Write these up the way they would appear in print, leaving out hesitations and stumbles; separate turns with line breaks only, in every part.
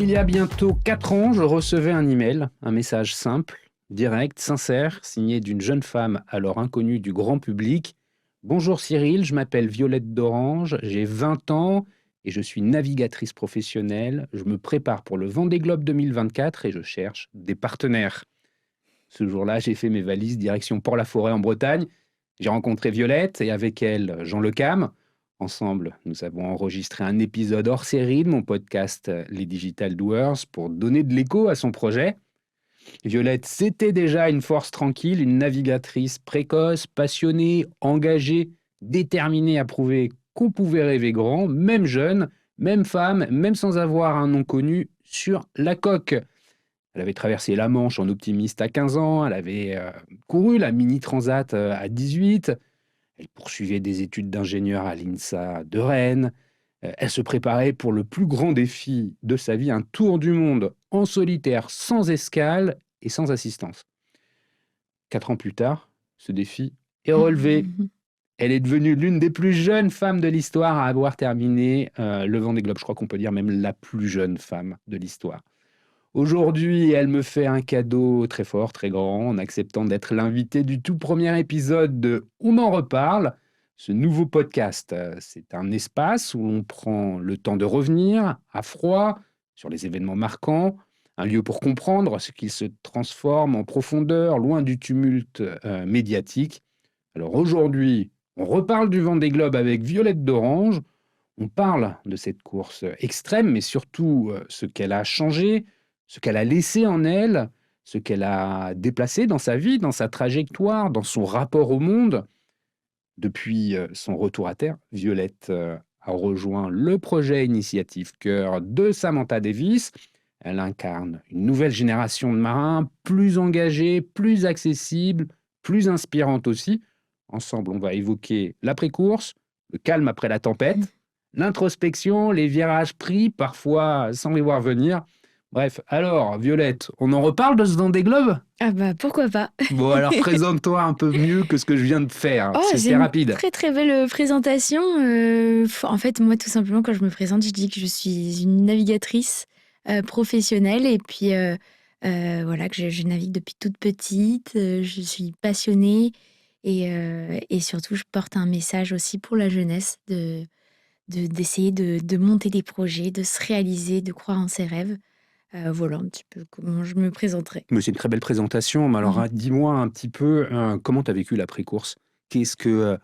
Il y a bientôt 4 ans, je recevais un email, un message simple, direct, sincère, signé d'une jeune femme alors inconnue du grand public. Bonjour Cyril, je m'appelle Violette d'Orange, j'ai 20 ans et je suis navigatrice professionnelle. Je me prépare pour le Vendée Globe 2024 et je cherche des partenaires. Ce jour-là, j'ai fait mes valises direction Port-la-Forêt en Bretagne. J'ai rencontré Violette et avec elle Jean Le Cam. Ensemble, nous avons enregistré un épisode hors série de mon podcast Les Digital Doers pour donner de l'écho à son projet. Violette, c'était déjà une force tranquille, une navigatrice précoce, passionnée, engagée, déterminée à prouver qu'on pouvait rêver grand, même jeune, même femme, même sans avoir un nom connu sur la coque. Elle avait traversé la Manche en optimiste à 15 ans, elle avait couru la Mini Transat à 18, elle poursuivait des études d'ingénieur à l'INSA de Rennes, elle se préparait pour le plus grand défi de sa vie, un tour du monde en solitaire, sans escale et sans assistance. 4 ans plus tard, ce défi est relevé. Elle est devenue l'une des plus jeunes femmes de l'histoire à avoir terminé le Vendée Globe. Je crois qu'on peut dire même la plus jeune femme de l'histoire. Aujourd'hui, elle me fait un cadeau très fort, très grand, en acceptant d'être l'invitée du tout premier épisode de On en reparle. Ce nouveau podcast, c'est un espace où on prend le temps de revenir à froid sur les événements marquants, un lieu pour comprendre ce qui se transforme en profondeur, loin du tumulte médiatique. Alors aujourd'hui, on reparle du Vendée Globe avec Violette d'Orange. On parle de cette course extrême, mais surtout ce qu'elle a changé, ce qu'elle a laissé en elle, ce qu'elle a déplacé dans sa vie, dans sa trajectoire, dans son rapport au monde. Depuis son retour à terre, Violette a rejoint le projet Initiative Cœur de Samantha Davis. Elle incarne une nouvelle génération de marins plus engagés, plus accessibles, plus inspirantes aussi. Ensemble, on va évoquer l'après-course, le calme après la tempête, l'introspection, les virages pris, parfois sans les voir venir. Bref, alors, Violette, on en reparle de ce Vendée Globe ?
Ah bah pourquoi pas.
Bon, alors présente-toi un peu mieux que ce que je viens de faire.
Oh, j'ai
C'était
une
rapide.
très très belle présentation. En fait, moi tout simplement quand je me présente, je dis que je suis une navigatrice professionnelle et puis voilà que je navigue depuis toute petite. Je suis passionnée et surtout je porte un message aussi pour la jeunesse d'essayer de monter des projets, de se réaliser, de croire en ses rêves. Voilà un petit peu comment je me présenterai.
Mais c'est une très belle présentation. Mais alors, dis-moi un petit peu comment tu as vécu l'après-course. Qu'est-ce que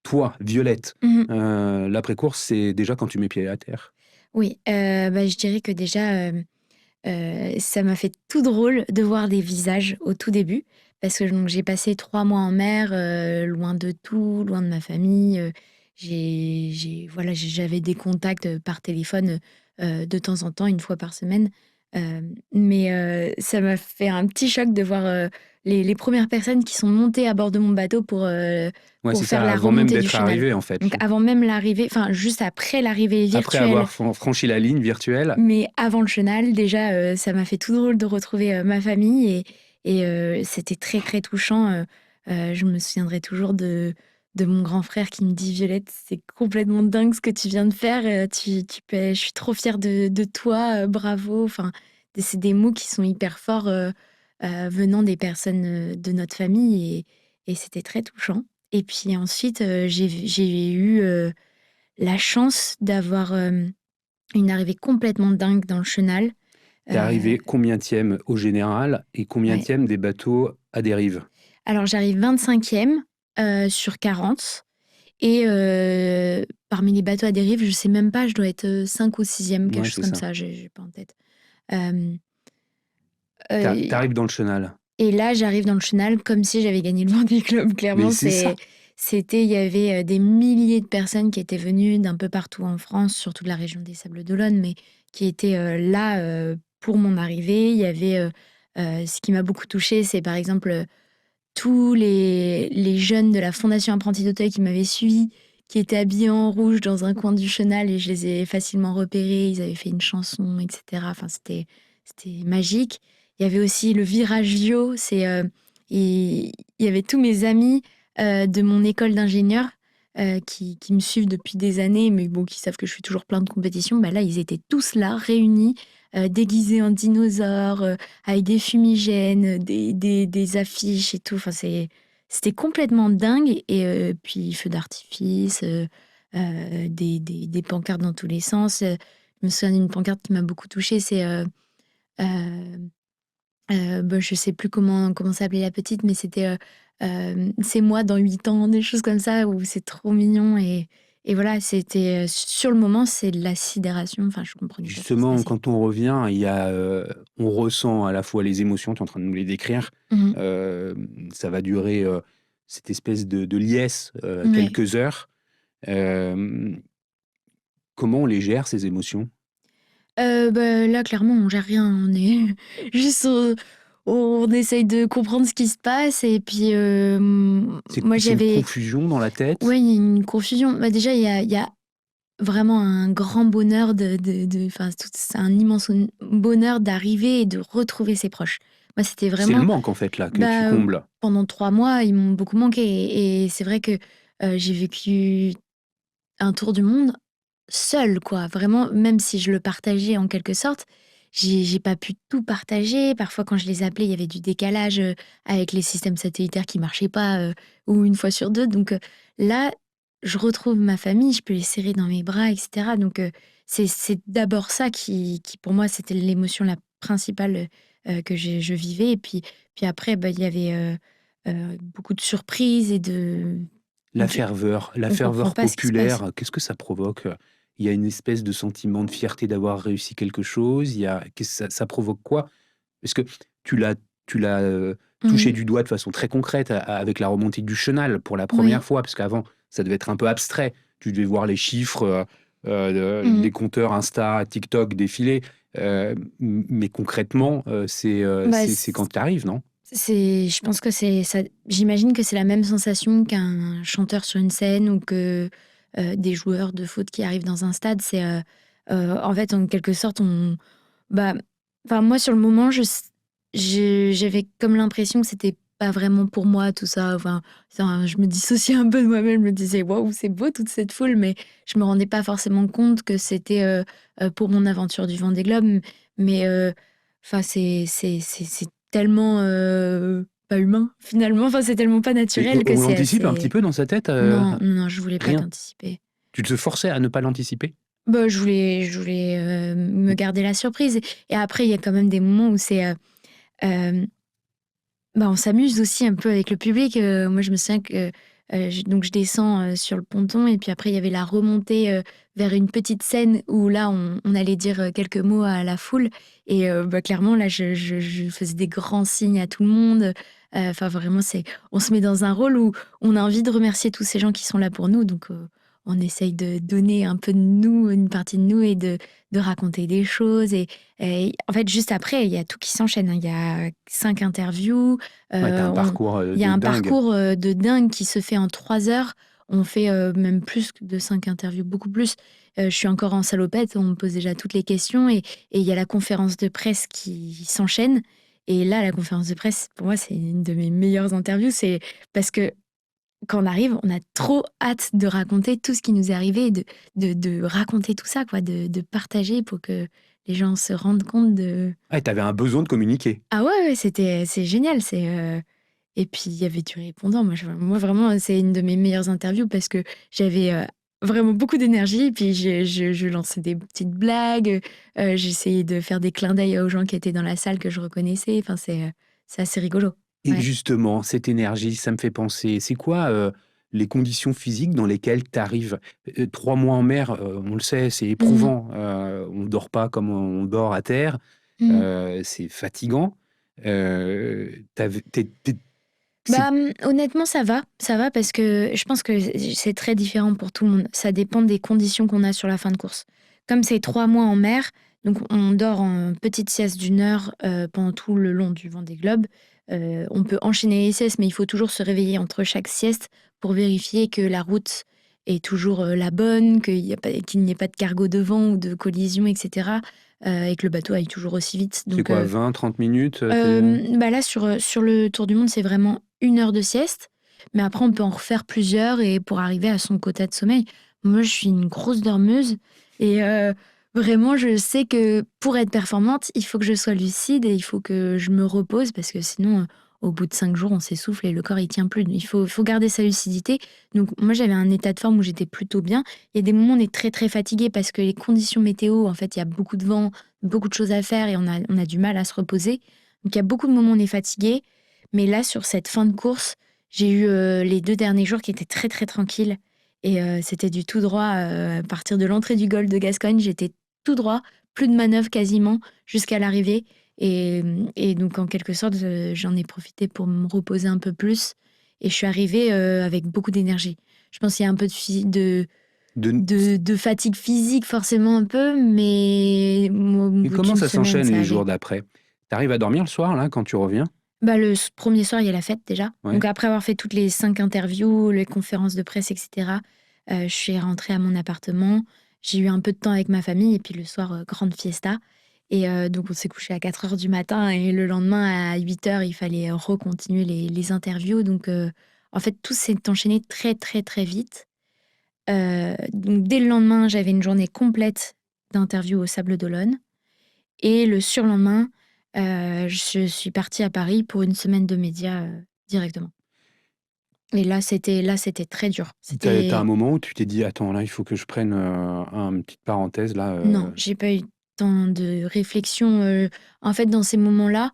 toi, Violette,
Mhm.
l'après-course, c'est déjà quand tu mets pied à terre.
Oui, je dirais que déjà, ça m'a fait tout drôle de voir des visages au tout début, parce que donc j'ai passé 3 mois en mer, loin de tout, loin de ma famille. Voilà, j'avais des contacts par téléphone de temps en temps, une fois par semaine. Mais ça m'a fait un petit choc de voir les premières personnes qui sont montées à bord de mon bateau
Ouais,
pour
c'est
faire
ça,
la
avant même
remontée du
d'être
chenal.
arrivé, en fait.
Donc avant même l'arrivée, enfin juste après l'arrivée
Après
virtuelle,
avoir franchi la ligne virtuelle.
mais avant le chenal, déjà, ça m'a fait tout drôle de retrouver ma famille et c'était très très touchant. Je me souviendrai toujours de mon grand frère qui me dit: Violette, c'est complètement dingue ce que tu viens de faire. Je suis trop fière de toi, bravo. Enfin, c'est des mots qui sont hyper forts venant des personnes de notre famille et c'était très touchant. Et puis ensuite, j'ai eu la chance d'avoir une arrivée complètement dingue dans le chenal.
T'es arrivé combientième au général et
Ouais.
combientième des bateaux à dérive.
Alors j'arrive 25e sur 40 et parmi les bateaux à dérive, je sais même pas, je dois être 5 ou 6e, quelque
Ouais,
chose
c'est
comme
ça.
ça, j'ai pas en tête. Euh, euh,
T'arrives dans le chenal.
et là, j'arrive dans le chenal comme si j'avais gagné le Vendée Globe.
Mais
Clairement,
c'est ça.
il y avait des milliers de personnes qui étaient venues d'un peu partout en France, surtout de la région des Sables-d'Olonne, mais qui étaient là pour mon arrivée. Il y avait, ce qui m'a beaucoup touchée, c'est par exemple tous les jeunes de la Fondation Apprentis d'Auteuil qui m'avaient suivi, qui étaient habillés en rouge dans un coin du chenal et je les ai facilement repérés. Ils avaient fait une chanson, etc. Enfin, c'était magique. Il y avait aussi le virage Vio. Il y avait tous mes amis de mon école d'ingénieur qui me suivent depuis des années, mais bon, qui savent que je fais toujours plein de compétitions, bah là, ils étaient tous là, réunis, déguisés en dinosaures, avec des fumigènes, des affiches et tout. Enfin, c'était complètement dingue. Et puis, feux d'artifice, des pancartes dans tous les sens. Je me souviens d'une pancarte qui m'a beaucoup touchée, c'est euh, bah, je sais plus comment s'appelait la petite, mais c'était c'est moi dans 8 ans, des choses comme ça, où c'est trop mignon. Et voilà, c'était sur le moment, c'est de la sidération. Enfin, je comprenais pas ce qui se
Justement,
passait.
quand on revient, on ressent à la fois les émotions, tu es en train de nous les décrire.
Mhm.
Ça va durer cette espèce de liesse
Ouais.
quelques heures. Euh, Comment on les gère, ces émotions?
Bah, là, clairement, on gère rien. On est juste, on essaye de comprendre ce qui se passe. Et puis, moi,
C'est une
j'avais,
confusion dans la
ouais,
tête?
il y a une confusion. Bah, déjà, il y a vraiment un grand bonheur enfin, c'est un immense bonheur d'arriver et de retrouver ses proches. Moi, c'était
C'est le
vraiment,
manque, en fait, là, que tu
bah,
combles.
pendant 3 mois, ils m'ont beaucoup manqué. Et c'est vrai que j'ai vécu un tour du monde seule, quoi. Vraiment, même si je le partageais en quelque sorte, j'ai pas pu tout partager. Parfois, quand je les appelais, il y avait du décalage avec les systèmes satellitaires qui marchaient pas, ou une fois sur deux. Donc là, je retrouve ma famille, je peux les serrer dans mes bras, etc. Donc c'est d'abord ça qui, pour moi, c'était l'émotion la principale que je vivais. Et puis après, bah, il y avait beaucoup de surprises et de
La
on comprend
ferveur
pas ce qui se passe.
populaire, qu'est-ce que ça provoque? Il y a une espèce de sentiment de fierté d'avoir réussi quelque chose, ça provoque quoi? Est-ce que tu l'as touché
Mmh.
du doigt de façon très concrète avec la remontée du chenal pour la première
Ouais.
fois? Parce qu'avant, ça devait être un peu abstrait. Tu devais voir les chiffres,
Mmh.
des compteurs Insta, TikTok défiler, mais concrètement,
Bah,
c'est quand tu arrives, non?
je pense que c'est ça. J'imagine que c'est la même sensation qu'un chanteur sur une scène ou que des joueurs de foot qui arrivent dans un stade. En fait, en quelque sorte, bah, enfin, moi, sur le moment, j'avais comme l'impression que c'était pas vraiment pour moi, tout ça. Enfin, je me dissociais un peu de moi-même. Je me disais, waouh, c'est beau toute cette foule, mais je me rendais pas forcément compte que c'était pour mon aventure du Vendée Globe. Mais enfin, c'est tellement pas humain, finalement. Enfin, c'est tellement pas
Et
naturel que
on
c'est
l'anticipe un petit
assez.
peu dans sa tête?
Non, non, non, je voulais pas
Rien?
l'anticiper.
Tu te forçais à ne pas l'anticiper?
Bah, je voulais me garder la surprise. Et après, il y a quand même des moments où euh, bah, on s'amuse aussi un peu avec le public. Moi, je me souviens que donc je descends sur le ponton et puis après, il y avait la remontée vers une petite scène où là, on allait dire quelques mots à la foule. Et bah, clairement, là, je faisais des grands signes à tout le monde. Enfin, vraiment, on se met dans un rôle où on a envie de remercier tous ces gens qui sont là pour nous. Donc, on essaye de donner un peu de nous, une partie de nous et de raconter des choses. Et en fait, juste après, il y a tout qui s'enchaîne, hein. Il y a 5 interviews.
Ouais, tu un parcours,
Il y a
de
un
dingue.
parcours de dingue qui se fait en 3 heures. On fait même plus de 5 interviews, beaucoup plus. Je suis encore en salopette, on me pose déjà toutes les questions. Et il y a la conférence de presse qui s'enchaîne. Et là, la conférence de presse, pour moi, c'est une de mes meilleures interviews. C'est parce que quand on arrive, on a trop hâte de raconter tout ce qui nous est arrivé, et de raconter tout ça, quoi, de partager pour que les gens se rendent compte de.
Ouais, tu avais un besoin de communiquer.
Ah ouais, ouais, c'est génial. Et puis, il y avait du répondant. Moi, vraiment, c'est une de mes meilleures interviews parce que j'avais vraiment beaucoup d'énergie. Et puis, je lançais des petites blagues. J'essayais de faire des clins d'œil aux gens qui étaient dans la salle que je reconnaissais. Enfin, c'est assez rigolo.
Et
Ouais.
justement, cette énergie, ça me fait penser, c'est quoi, les conditions physiques dans lesquelles tu arrives? 3 mois en mer, on le sait, c'est
Mhm.
éprouvant, on dort pas comme on dort à terre,
Mhm.
c'est fatigant. Tu avais c'est
Bah, honnêtement, ça va parce que je pense que c'est très différent pour tout le monde. Ça dépend des conditions qu'on a sur la fin de course. Comme c'est 3 mois en mer, donc on dort en petite sieste d'1 heure pendant tout le long du Vendée Globe. On peut enchaîner les siestes, mais il faut toujours se réveiller entre chaque sieste pour vérifier que la route est toujours la bonne, qu'il n'y ait pas de cargo devant ou de collision, etc. Et que le bateau aille toujours aussi vite.
c'est
Donc,
quoi, 20-30 minutes, tu
bah là, sur le tour du monde, c'est vraiment 1 heure de sieste. Mais après, on peut en refaire plusieurs et pour arriver à son quota de sommeil. Moi, je suis une grosse dormeuse et vraiment, je sais que pour être performante, il faut que je sois lucide et il faut que je me repose parce que sinon, au bout de 5 jours, on s'essouffle et le corps, il tient plus. Il faut garder sa lucidité. Donc, moi, j'avais un état de forme où j'étais plutôt bien. Il y a des moments où on est très, très fatigué parce que les conditions météo, en fait, il y a beaucoup de vent, beaucoup de choses à faire et on a du mal à se reposer. Donc, il y a beaucoup de moments où on est fatigué. Mais là, sur cette fin de course, j'ai eu les 2 derniers jours qui étaient très, très tranquilles. Et c'était du tout droit. À partir de l'entrée du golfe de Gascogne, j'étais tout droit, plus de manœuvre quasiment, jusqu'à l'arrivée. Et donc, en quelque sorte, j'en ai profité pour me reposer un peu plus. Et je suis arrivée avec beaucoup d'énergie. Je pense qu'il y a un peu
De...
de fatigue physique, forcément un peu, mais au
Et
bout
comment
d'une
ça
semaine,
s'enchaîne
ça
les
allait.
jours d'après? T'arrives à dormir le soir, là, quand tu reviens?
Bah, premier soir, il y a la fête déjà.
Ouais.
Donc après avoir fait toutes les 5 interviews, les conférences de presse, etc., je suis rentrée à mon appartement. J'ai eu un peu de temps avec ma famille et puis le soir, grande fiesta. Et donc on s'est couché à 4 heures du matin et le lendemain à 8 heures, il fallait recontinuer les interviews. Donc en fait, tout s'est enchaîné très, très, très vite. Donc dès le lendemain, j'avais une journée complète d'interviews au Sable d'Olonne. Et le surlendemain, je suis partie à Paris pour une semaine de médias directement. Et là, c'était très dur.
T'as un moment où tu t'es dit, attends, là, il faut que je prenne une petite parenthèse, là.
Non, j'ai pas eu tant de réflexion. En fait, dans ces moments-là,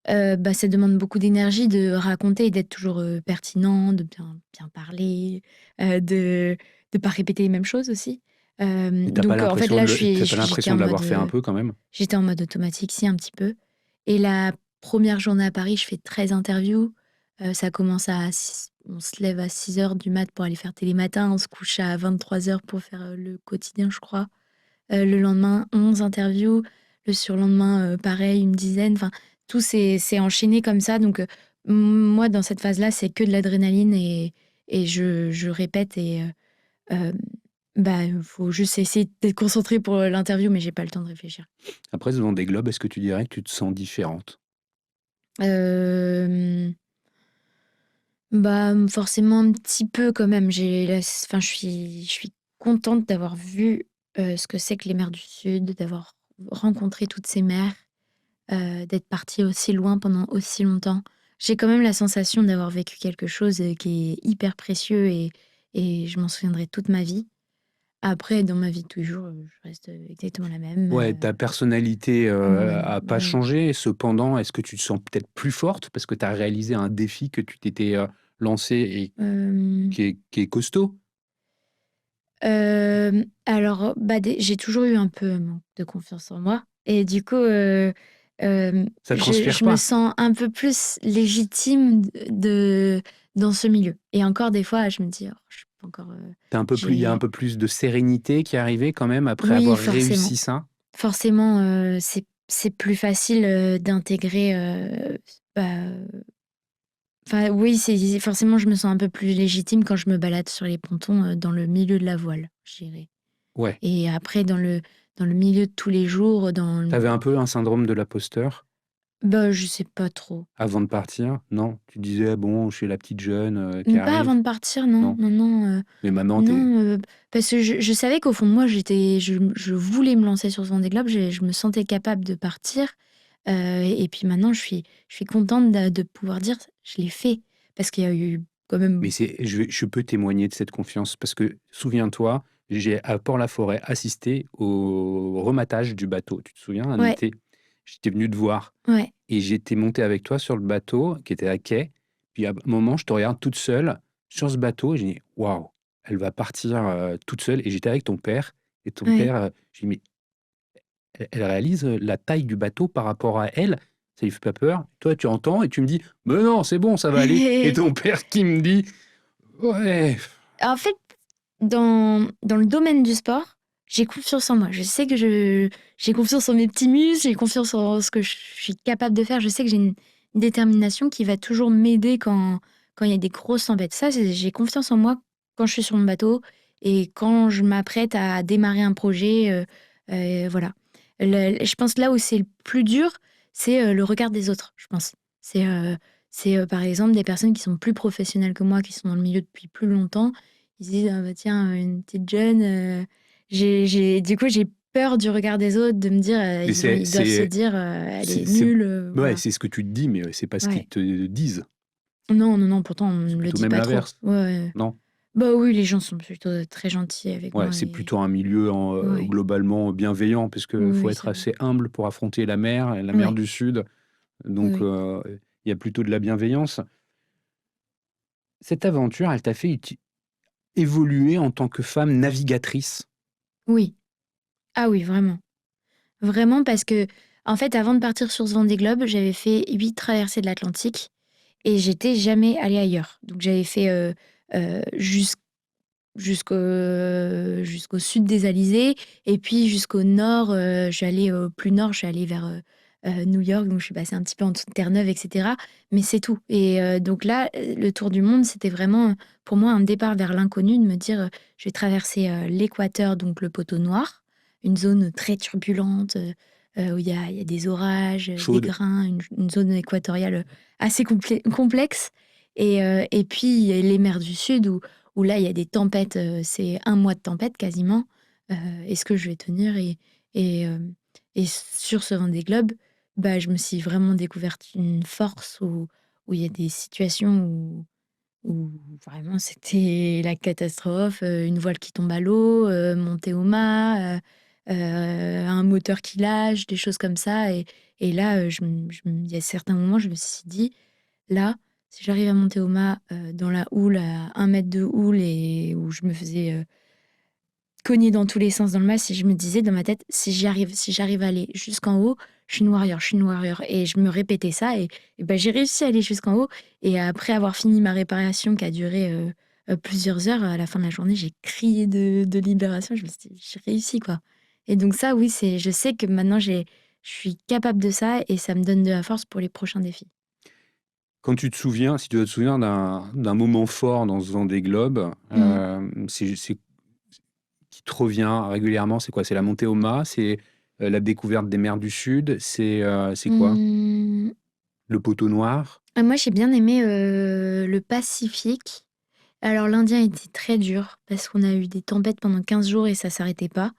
bah, ça demande beaucoup d'énergie de raconter et d'être toujours pertinent, de bien, bien parler, de pas répéter les mêmes choses aussi.
Et
Donc, en fait, là,
t'as pas
j'étais
l'impression
en
de l'avoir
mode,
fait un peu, quand même?
j'étais en mode automatique, si, un petit peu. Et la première journée à Paris, je fais 13 interviews. Ça commence on se lève à 6 heures du mat pour aller faire Télématin. On se couche à 23 heures pour faire le quotidien, je crois. Le lendemain, 11 interviews. Le surlendemain, pareil, une dizaine. Enfin, tout s'est enchaîné comme ça. Donc, moi, dans cette phase-là, c'est que de l'adrénaline et je répète. Et bah, faut juste essayer d'être concentré pour l'interview, mais j'ai pas le temps de réfléchir.
Après ce Vendée Globe, est-ce que tu dirais que tu te sens différente?
Euh, Bah, forcément un petit peu quand même. Enfin, je suis contente d'avoir vu ce que c'est que les mers du Sud, d'avoir rencontré toutes ces mers, d'être partie aussi loin pendant aussi longtemps. J'ai quand même la sensation d'avoir vécu quelque chose qui est hyper précieux et je m'en souviendrai toute ma vie. Après, dans ma vie de tous les jours, je reste exactement la même.
Ouais, ta personnalité a pas
Ouais.
changé. Cependant, est-ce que tu te sens peut-être plus forte parce que tu as réalisé un défi que tu t'étais lancé et
Euh,
qui est costaud?
alors, bah, j'ai toujours eu un peu manque de confiance en moi et du coup,
Ça transpire
je me
pas?
sens un peu plus légitime dans ce milieu et encore des fois, je me dis: «Oh, je suis pas encore,
Il y a un
j'ai»
peu plus de sérénité qui est arrivée quand même après
oui,
avoir
forcément.
réussi ça?
Forcément, c'est plus facile, d'intégrer, bah, enfin, oui, c'est forcément, je me sens un peu plus légitime quand je me balade sur les pontons, dans le milieu de la voile, je dirais.
Ouais.
Et après dans le milieu de tous les jours,
T'avais un peu un syndrome de l'imposteur
bah, je sais pas trop.
avant de partir? Non? Tu disais: «Bon, je suis la petite jeune qui
Pas avant
arrive»?
de partir, non,
Non?
non, non,
Mais maintenant,
non, parce que je savais qu'au fond de moi, je voulais me lancer sur ce Vendée Globe, je me sentais capable de partir, et puis maintenant je suis contente de pouvoir dire: «Je l'ai fait». Parce qu'il y a eu quand
Mais
même
je peux témoigner de cette confiance parce que souviens-toi, j'ai à Port-la-Forêt assisté au rematage du bateau. Tu te souviens, un
ouais,
été? J'étais venu te voir
ouais.
et j'étais monté avec toi sur le bateau qui était à quai. Puis à un moment, je te regarde toute seule sur ce bateau et j'ai dit: «Waouh, elle va partir, toute seule» et j'étais avec ton père et ton
Ouais.
père, j'ai dit: «Mais elle réalise, la taille du bateau par rapport à elle, ça lui fait pas peur?» Toi, tu entends et tu me dis: «Mais non, c'est bon, ça va aller» et ton père qui me dit: «Ouais».
En fait, dans le domaine du sport, j'ai confiance en moi. Je sais que j'ai confiance en mes petits muscles, j'ai confiance en ce que je suis capable de faire. Je sais que j'ai une détermination qui va toujours m'aider quand il y a des grosses tempêtes. Ça, j'ai confiance en moi quand je suis sur mon bateau et quand je m'apprête à démarrer un projet, voilà. Je pense là où c'est le plus dur, c'est, le regard des autres, je pense. C'est, C'est, par exemple, des personnes qui sont plus professionnelles que moi, qui sont dans le milieu depuis plus longtemps. Ils se disent: «Ah bah tiens, une petite jeune», j'ai du coup, j'ai peur du regard des autres, de me dire,
Mais
ils doivent se dire: «Elle est
c'est
nulle»,
ouais,
voilà.
c'est ce que tu te dis, mais c'est pas ce qu'ils
Ouais.
te disent.
Non, non, non, pourtant on
C'est
me le
plutôt
dit
même
pas trop.
l'inverse,
Ouais, ouais.
non?
Bah oui, les gens sont plutôt très gentils avec
Ouais,
moi
c'est
et
plutôt un milieu
ouais.
globalement bienveillant puisque
Oui,
faut
oui,
être
c'est vrai.
assez humble pour affronter la mer
Ouais,
du Sud,
oui,
donc
oui.
il y a plutôt de la bienveillance. Cette aventure, elle t'a fait évoluer en tant que femme navigatrice?
Oui. Ah oui, vraiment. Vraiment parce que en fait, avant de partir sur ce Vendée Globe, j'avais fait 8 traversées de l'Atlantique et j'étais jamais allée ailleurs. Donc j'avais fait, heu, jus jusqu'au sud des Alizés et puis jusqu'au nord, je suis allée au plus nord, je suis allée vers, New York, donc je suis passée un petit peu en dessous de Terre-Neuve et cetera, mais c'est tout et donc là, le tour du monde, c'était vraiment, pour moi, un départ vers l'inconnu, de me dire, «Je vais traverser, l'équateur», donc le poteau noir, une zone très turbulente, où il y a des orages, des
Chaude?
grains, une zone équatoriale, assez complexe et puis les mers du sud où là, il y a des tempêtes, c'est un mois de tempête quasiment. Heu, Est-ce que je vais tenir? Et hem et sur ce Vendée Globe, bah, je me suis vraiment découverte une force où il y a des situations où vraiment c'était la catastrophe, une voile qui tombe à l'eau, monter au mât, un moteur qui lâche, des choses comme ça et là, il y a certains moments, je me suis dit: «Là, si j'arrive à monter au mât, dans la houle, à 1 mètre de houle et où je me faisais, cogner dans tous les sens dans le mât», si je me disais dans ma tête: Si j'arrive à aller jusqu'en haut, je suis une warrior, je suis une warrior» et je me répétais ça et bah, j'ai réussi à aller jusqu'en haut et après avoir fini ma réparation qui a duré, plusieurs heures, à la fin de la journée, j'ai crié de libération. Je me suis dit: «J'ai réussi, quoi» et donc ça, oui, c'est je sais que maintenant je suis capable de ça et ça me donne de la force pour les prochains défis.
Quand tu te souviens, si tu dois te souvenir d'un moment fort dans ce Vendée Globe,
Mmh.
c'est qui te revient régulièrement, c'est quoi? C'est la montée au mât? C'est, la découverte des mers du Sud? C'est quoi?
Mmh.
Le poteau noir?
Moi, j'ai bien aimé, le Pacifique. Alors l'Indien était très dur parce qu'on a eu des tempêtes pendant 15 jours et ça s'arrêtait pas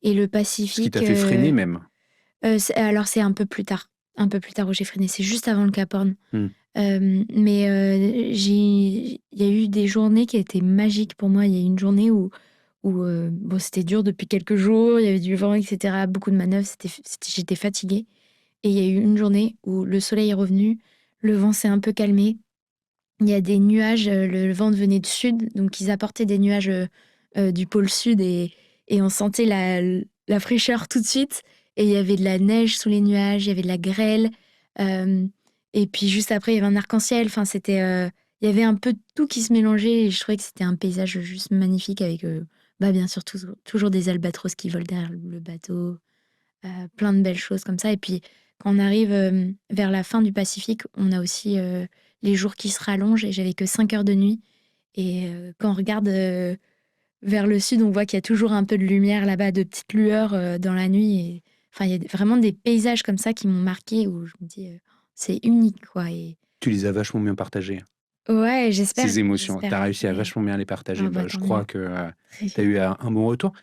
et le
Ce qui t'a
Pacifique,
fait freiner même?
c'est un peu plus tard où j'ai freiné, c'est juste avant le Cap Horn.
Mmh.
Mais il y a eu des journées qui étaient magiques pour moi. Il y a eu une journée où, bon, c'était dur depuis quelques jours, il y avait du vent et cetera, beaucoup de manœuvres, j'étais fatiguée et il y a eu une journée où le soleil est revenu, le vent s'est un peu calmé. Il y a des nuages, le vent venait du sud, donc ils apportaient des nuages, du pôle sud et on sentait la fraîcheur tout de suite et il y avait de la neige sous les nuages, il y avait de la grêle, hem et puis juste après, il y avait un arc-en-ciel. Enfin, c'était, il y avait un peu de tout qui se mélangeait et je trouvais que c'était un paysage juste magnifique avec, bah, bien sûr toujours des albatros qui volent derrière le bateau, plein de belles choses comme ça et puis quand on arrive, vers la fin du Pacifique, on a aussi, les jours qui se rallongent et j'avais que 5 heures de nuit et quand on regarde, vers le sud, on voit qu'il y a toujours un peu de lumière là-bas, de petites lueurs, dans la nuit et enfin, il y a vraiment des paysages comme ça qui m'ont marquée où je me dis, «C'est unique, quoi» et
Tu les as vachement bien partagées,
ouais, j'espère,
ces émotions. Tu
j'espère,
as réussi à
ouais.
vachement bien les partager.
Ah bah,
Bah, je
tant mieux.
crois que, tu as eu un bon retour.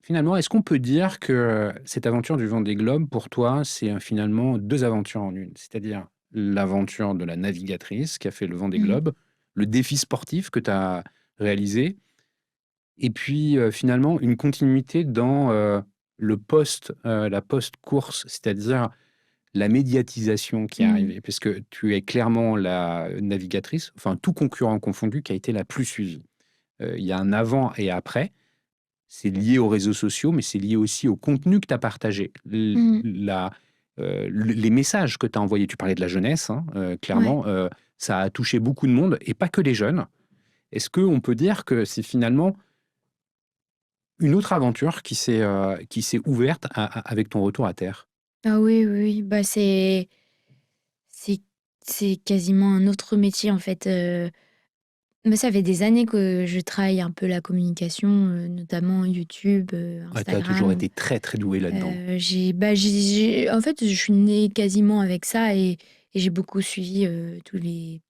Finalement, est-ce qu'on peut dire que cette aventure du Vendée Globe, pour toi, c'est, finalement 2 aventures en une? C'est-à-dire l'aventure de la navigatrice qui a fait le Vendée
Mmh.
Globe, le défi sportif que tu as réalisé et puis, finalement une continuité dans, la post-course, c'est-à-dire la médiatisation qui est
Mmh.
arrivée. Puisque tu es clairement la navigatrice, enfin tout concurrent confondu, qui a été la plus suivie. Il y a un avant et après. C'est lié aux réseaux sociaux, mais c'est lié aussi au contenu que tu as partagé.
Mmh.
Les messages que tu as envoyés, tu parlais de la jeunesse, hein,
Ouais.
clairement, ça a touché beaucoup de monde et pas que les jeunes. Est-ce qu'on peut dire que c'est finalement une autre aventure qui s'est ouverte avec ton retour à terre?
Ah oui, oui, oui, bah, c'est c'est quasiment un autre métier, en fait, mais ça fait des années que je travaille un peu la communication, notamment YouTube,
Ouais, tu as toujours
Instagram.
été très, très doué là-dedans.
J'ai en fait, je suis née quasiment avec ça et j'ai beaucoup suivi tous les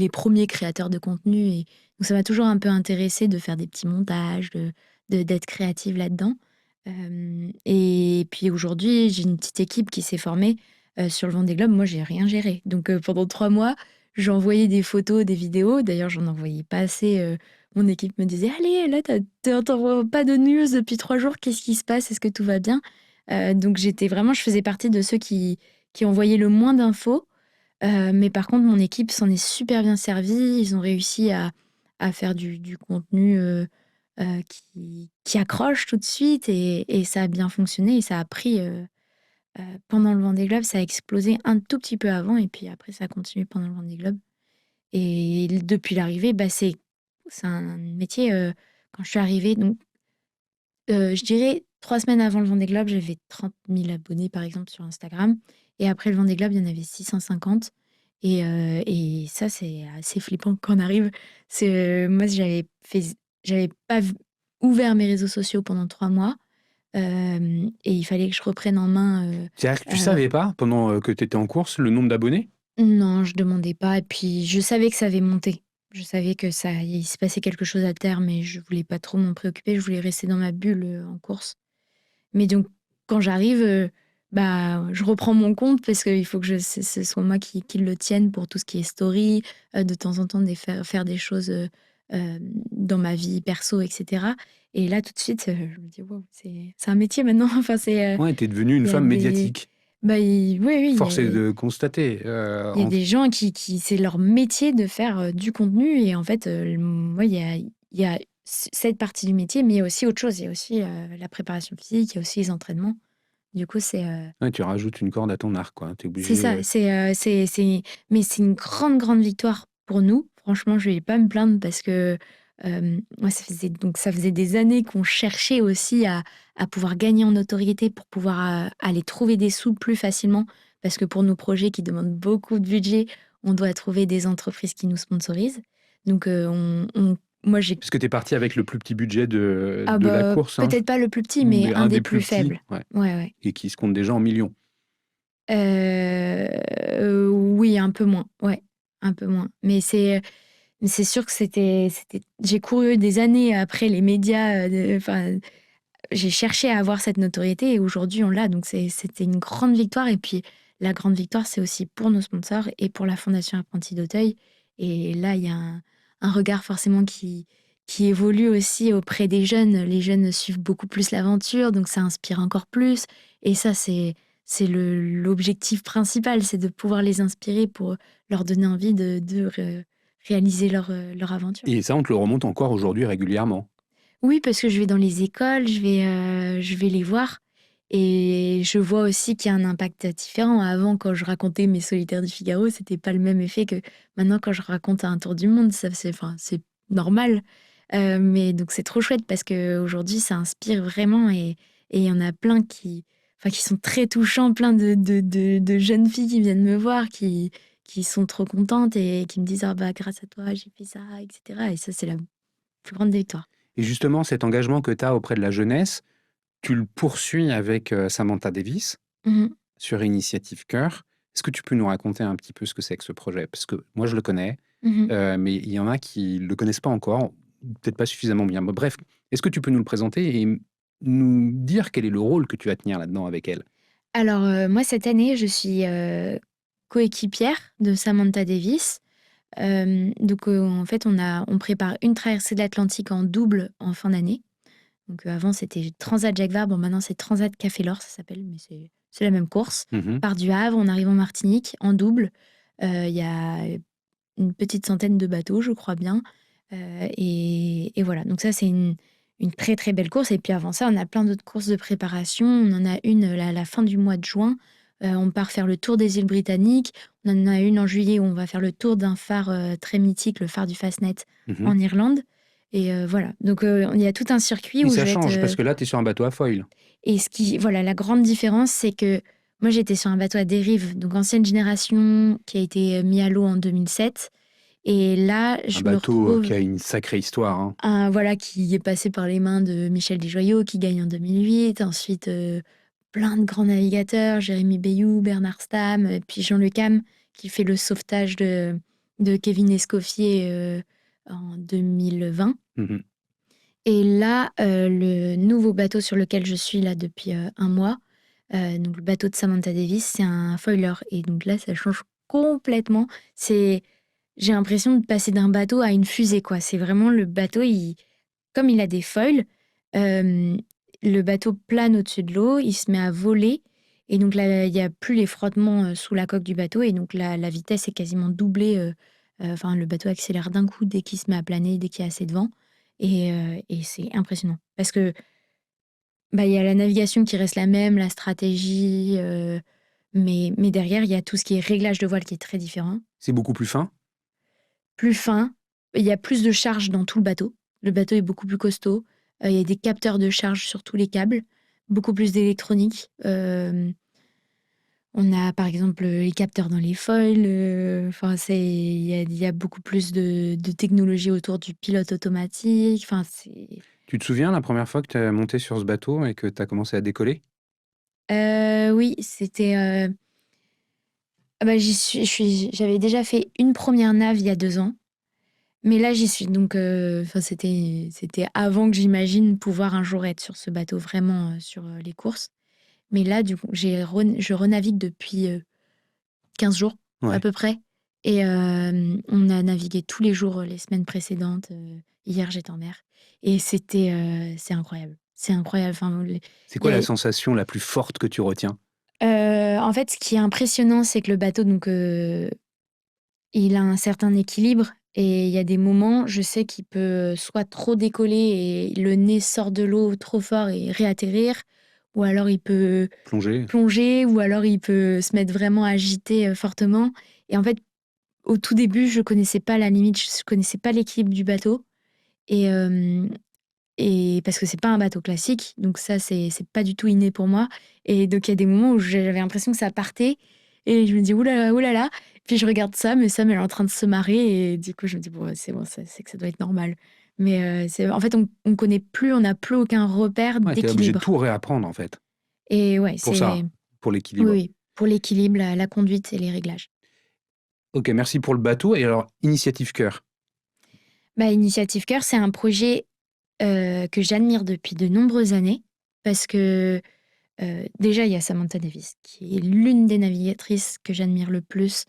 premiers créateurs de contenu. Et donc ça m'a toujours un peu intéressée de faire des petits montages, d'être créative là-dedans. Et puis aujourd'hui, j'ai une petite équipe qui s'est formée sur le Vendée Globe. Moi, j'ai rien géré. Donc pendant 3 mois, j'envoyais des photos, des vidéos. D'ailleurs, j'en envoyais pas assez. Mon équipe me disait: Allez, là, t'envoies pas de news depuis 3 jours. Qu'est-ce qui se passe? Est-ce que tout va bien? Donc je faisais partie de ceux qui envoyaient le moins d'infos. Mais par contre, mon équipe s'en est super bien servie. Ils ont réussi à faire du contenu qui accroche tout de suite, et ça a bien fonctionné, et ça a pris pendant le Vendée Globe, ça a explosé un tout petit peu avant, et puis après ça a continué pendant le Vendée Globe. Et depuis l'arrivée, bah, c'est un métier, quand je suis arrivée, donc je dirais 3 semaines avant le Vendée Globe, j'avais 30 000 abonnés, par exemple, sur Instagram, et après le Vendée Globe, il y en avait 650. Et ça, c'est assez flippant quand on arrive. Moi, j'avais pas ouvert mes réseaux sociaux pendant 3 mois, et il fallait que je reprenne en main,
C'est-à-dire que tu
heu
savais pas, pendant que tu étais en course, le nombre d'abonnés?
non, je demandais pas, et puis je savais que ça avait monté. Je savais que il se passait quelque chose à terme, mais je voulais pas trop m'en préoccuper, je voulais rester dans ma bulle, en course. Mais donc quand j'arrive, bah, je reprends mon compte parce qu'il faut que ce soit moi qui le tienne pour tout ce qui est story, de temps en temps faire des choses, dans ma vie perso, et cetera. Et là, tout de suite, je me dis: «Waouh, c'est un métier maintenant». Enfin,
Ouais, tu es devenue une
il y a
femme
des
médiatique.
bah, il oui, oui,
Force est de constater,
il y a des gens qui c'est leur métier de faire, du contenu. Et en fait, moi, il y a cette partie du métier, mais il y a aussi autre chose. Il y a aussi, la préparation physique, il y a aussi les entraînements. Du coup,
ouais, tu rajoutes une corde à ton arc, quoi. Tu es
c'est
obligé,
ça, mais c'est une grande, grande victoire pour nous. Franchement, je vais pas me plaindre parce que, moi, ça faisait des années qu'on cherchait aussi à pouvoir gagner en notoriété pour pouvoir, aller trouver des sous plus facilement. Parce que pour nos projets qui demandent beaucoup de budget, on doit trouver des entreprises qui nous sponsorisent. Donc, on moi, j'ai
parce que tu es partie avec le plus petit budget
ah
de la
bah,
course, hein,
peut-être pas le plus petit,
ou
mais un
un
des
des
plus
plus petits,
faibles.
ouais,
Ouais, ouais.
et qui se compte déjà en millions.
Oui, un peu moins, ouais, un peu moins. Mais c'est sûr que j'ai couru des années après les médias, enfin, j'ai cherché à avoir cette notoriété, et aujourd'hui on l'a, donc c'était une grande victoire. Et puis la grande victoire, c'est aussi pour nos sponsors et pour la Fondation Apprentis d'Auteuil. Et là, il y a un regard forcément qui évolue aussi auprès des jeunes. Les jeunes suivent beaucoup plus l'aventure, donc ça inspire encore plus. Et ça, c'est l'objectif principal, c'est de pouvoir les inspirer pour leur donner envie de réaliser leur aventure.
Et ça, on te le remonte encore aujourd'hui régulièrement.
Oui, parce que je vais dans les écoles, je vais les voir, et je vois aussi qu'il y a un impact différent. Avant, quand je racontais mes Solitaires du Figaro, c'était pas le même effet que maintenant quand je raconte un tour du monde. Ça, c'est normal. Mais donc c'est trop chouette parce qu'aujourd'hui, ça inspire vraiment, et il y en a plein qui sont très touchants, plein de jeunes filles qui viennent me voir, qui sont trop contentes et qui me disent: «Ah bah, grâce à toi, j'ai fait ça», et cetera. Et ça, c'est la plus grande des victoires.
Et justement, cet engagement que tu as auprès de la jeunesse, tu le poursuis avec, Samantha Davis,
Mmh.
sur Initiative Cœur. Est-ce que tu peux nous raconter un petit peu ce que c'est que ce projet? Parce que moi, je le connais,
Mmh.
mais il y en a qui le connaissent pas encore, ou peut-être pas suffisamment bien. Bah, bref, est-ce que tu peux nous le présenter et nous dire quel est le rôle que tu vas tenir là-dedans avec elle?
Alors, moi, cette année, je suis, coéquipière de Samantha Davis. Donc, en fait, on prépare une traversée de l'Atlantique en double en fin d'année. Donc, avant, c'était Transat Jacques Vabre, bon, maintenant, c'est Transat Café L'Or, ça s'appelle, mais c'est la même course.
Mmh.
Part du Havre, on arrive en Martinique en double. Il y a une petite centaine de bateaux, je crois bien. Et voilà, donc ça, c'est une très, très belle course. Et puis avant ça, on a plein d'autres courses de préparation. On en a une, là, à la fin du mois de juin. On part faire le tour des îles Britanniques. On en a une en juillet où on va faire le tour d'un phare, très mythique, le phare du Fastnet,
Mmh.
en Irlande. Et voilà, donc il y a tout un circuit
Oui,
où je
ça
vais être,
change parce que là, tu es sur un bateau à foil.
et voilà, la grande différence, c'est que moi, j'étais sur un bateau à dérive, donc ancienne génération, qui a été, mis à l'eau en 2007. Et là,
Un
je me
bateau,
retrouve,
qui a une sacrée histoire, hein.
voilà, qui est passé par les mains de Michel Desjoyaux, qui gagne en 2008. Ensuite, plein de grands navigateurs, Jérémy Bayou, Bernard Stamm, et puis Jean Le Cam, qui fait le sauvetage de Kevin Escoffier en 2020.
Mhm.
Et là, le nouveau bateau sur lequel je suis là depuis un mois, donc le bateau de Samantha Davis, c'est un foiler. Et donc là, ça change complètement. J'ai l'impression de passer d'un bateau à une fusée, quoi. C'est vraiment le bateau, comme il a des foils, euh, le bateau plane au-dessus de l'eau, il se met à voler. Et donc là, il n'y a plus les frottements sous la coque du bateau. Et donc la vitesse est quasiment doublée. Enfin, le bateau accélère d'un coup dès qu'il se met à planer, dès qu'il y a assez de vent. Et c'est impressionnant. Parce que il y a la navigation qui reste la même, la stratégie, mais derrière, il y a tout ce qui est réglage de voile qui est très différent.
C'est beaucoup plus fin.
Plus fin, il y a plus de charge dans tout le bateau. Le bateau est beaucoup plus costaud. Il y a des capteurs de charge sur tous les câbles, beaucoup plus d'électronique. On a par exemple les capteurs dans les foils. Enfin, il y a beaucoup plus de technologie autour du pilote automatique. Enfin,
Tu te souviens la première fois que tu as monté sur ce bateau et que tu as commencé à décoller?
oui, c'était. J'avais déjà fait une première nave il y a 2 ans. Mais là, j'y suis. Donc, enfin, c'était avant que j'imagine pouvoir un jour être sur ce bateau vraiment sur les courses. Mais là, du coup, je renavigue depuis 15 jours à
Ouais.
peu près. Et on a navigué tous les jours les semaines précédentes. Hier, j'étais en mer. Et c'est incroyable. C'est incroyable. Enfin,
C'est
il
quoi
y
la
a-
sensation la plus forte que tu retiens?
en fait, ce qui est impressionnant, c'est que le bateau, donc, il a un certain équilibre et il y a des moments, je sais qu'il peut soit trop décoller et le nez sort de l'eau trop fort et réatterrir, ou alors il peut
Plonger?
plonger, ou alors il peut se mettre vraiment à agiter fortement. Et en fait, au tout début, je connaissais pas la limite, je connaissais pas l'équilibre du bateau. Et, parce que c'est pas un bateau classique, donc ça, c'est pas du tout inné pour moi. Et donc, il y a des moments où j'avais l'impression que ça partait, et je me dis, oulala, oulala. Puis je regarde Sam, et Sam, elle est en train de se marrer, et du coup, je me dis, bon, c'est bon, c'est que ça doit être normal. Mais en fait, on connaît plus, on n'a plus aucun repère
Ouais, tu es obligé de
d'équilibre.
tout réapprendre en fait.
Et ouais,
Pour ça, pour
oui,
l'équilibre.
oui, pour l'équilibre, la conduite et les réglages.
Ok, merci pour le bateau. Et alors, Initiative Cœur.
Initiative Cœur, c'est un projet que j'admire depuis de nombreuses années, parce que déjà, il y a Samantha Davis, qui est l'une des navigatrices que j'admire le plus,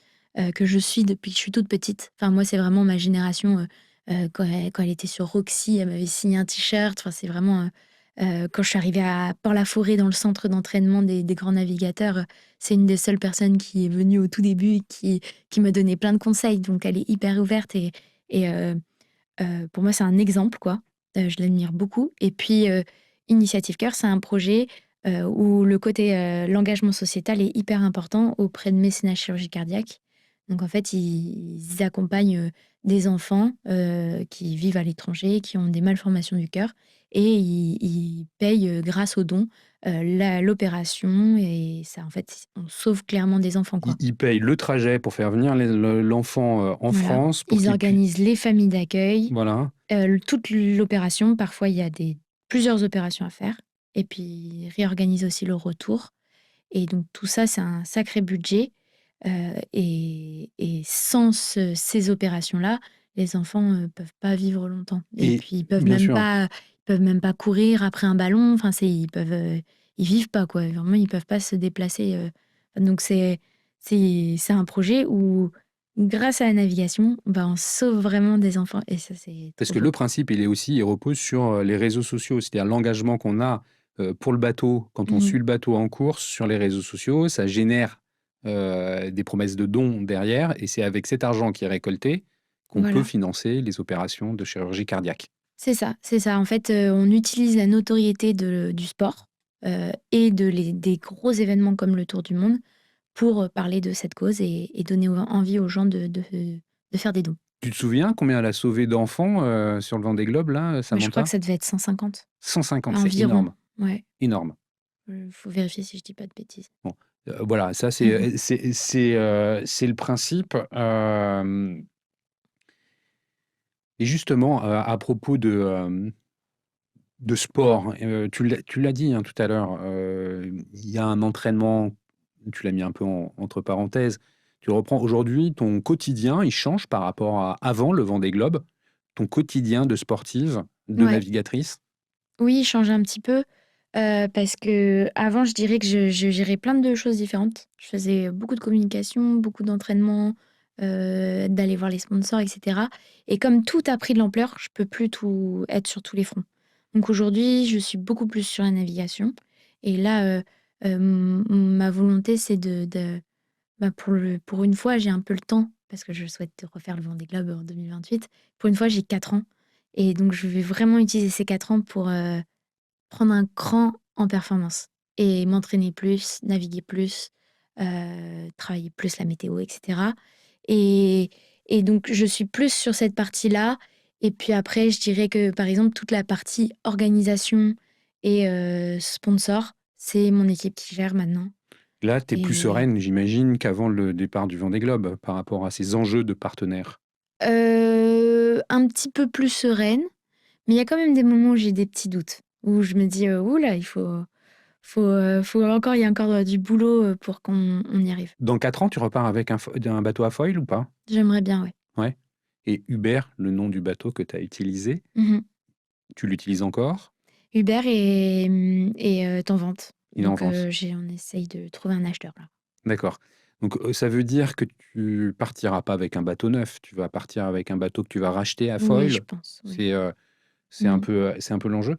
que je suis depuis que je suis toute petite. Enfin, moi, c'est vraiment ma génération. Quand elle était sur Roxy, elle m'avait signé un t-shirt. Enfin, c'est vraiment. Quand je suis arrivée à Port-la-Forêt, dans le centre d'entraînement des grands navigateurs, c'est une des seules personnes qui est venue au tout début et qui m'a donné plein de conseils. Donc, elle est hyper ouverte et pour moi, c'est un exemple, quoi. Je l'admire beaucoup. Et puis, Initiative Cœur, c'est un projet où le côté l'engagement sociétal est hyper important auprès de mécénat chirurgie cardiaque. Donc, en fait, ils accompagnent des enfants qui vivent à l'étranger, qui ont des malformations du cœur, et ils payent, grâce aux dons, l'opération. Et ça, en fait, on sauve clairement des enfants, quoi.
Ils payent le trajet pour faire venir l'enfant en
Voilà.
France pour
Ils
qu'il puisse.
organisent les familles d'accueil.
Voilà.
Toute l'opération, parfois il y a plusieurs opérations à faire, et puis ils réorganisent aussi le retour. Et donc tout ça, c'est un sacré budget. Et sans ces opérations-là, les enfants peuvent pas vivre longtemps. Et
Et
puis
bien sûr.
ils peuvent même pas courir après un ballon. Enfin, ils vivent pas, quoi. Vraiment, ils peuvent pas se déplacer. Donc c'est un projet où, grâce à la navigation, on sauve vraiment des enfants. Et ça, c'est
Parce
trop
que
beau.
le principe, il repose sur les réseaux sociaux, c'est-à-dire l'engagement qu'on a pour le bateau, quand on
Mhm.
suit le bateau en course sur les réseaux sociaux, ça génère des promesses de dons derrière, et c'est avec cet argent qui est récolté qu'on peut
Voilà.
financer les opérations de chirurgie cardiaque.
C'est ça, c'est ça. En fait, on utilise la notoriété du sport et des gros événements comme le Tour du Monde pour parler de cette cause et donner envie aux gens de faire des dons.
Tu te souviens combien elle a sauvé d'enfants sur le Vendée Globe, là,
Je crois que
Samantha?
ça devait être 150
150, c'est
environ.
énorme,
Ouais,
énorme.
faut vérifier si je dis pas de bêtises.
Bon, voilà, ça
Mhm.
c'est le principe. Et justement, à propos de sport. Tu l'as dit hein, tout à l'heure, il y a un entraînement, tu l'as mis un peu entre parenthèses. Tu reprends aujourd'hui, ton quotidien, il change par rapport à avant le Vendée Globe, ton quotidien de sportive, de
Ouais.
navigatrice.
Oui, changer un petit peu, parce qu'avant, je dirais que je gérais plein de choses différentes. Je faisais beaucoup de communication, beaucoup d'entraînement, d'aller voir les sponsors et cetera, et comme tout a pris de l'ampleur, je peux plus tout être sur tous les fronts. Donc aujourd'hui, je suis beaucoup plus sur la navigation, et là, ma volonté, c'est bah, pour une fois, j'ai un peu le temps, parce que je souhaite refaire le Vendée Globe en 2028. Pour une fois, j'ai 4 ans, et donc je vais vraiment utiliser ces 4 ans pour, prendre un cran en performance et m'entraîner plus, naviguer plus, travailler plus la météo et cetera, et donc je suis plus sur cette partie-là, et puis après je dirais que, par exemple, toute la partie organisation et sponsor, c'est mon équipe qui gère maintenant.
Là, tu es plus
Et
sereine, j'imagine, qu'avant le départ du Vendée Globe, par rapport à ces enjeux de partenaires.
un petit peu plus sereine, mais il y a quand même des moments où j'ai des petits doutes, où je me dis: «Ouh là, faut encore il y a encore, du boulot, pour qu'on y arrive».
Dans 4 ans, tu repars avec un bateau à foil ou pas?
J'aimerais bien, ouais.
Ouais. Et Hubert, le nom du bateau que tu as utilisé,
Mmh.
tu l'utilises encore?
Uber est en vente,
Il est en
donc
vente.
on essaye de trouver un acheteur, là.
D'accord. Donc, ça veut dire que tu partiras pas avec un bateau neuf, tu vas partir avec un bateau que tu vas racheter à
Oui, je
foil?
pense, oui.
C'est,
Mmh.
c'est un peu l'enjeu?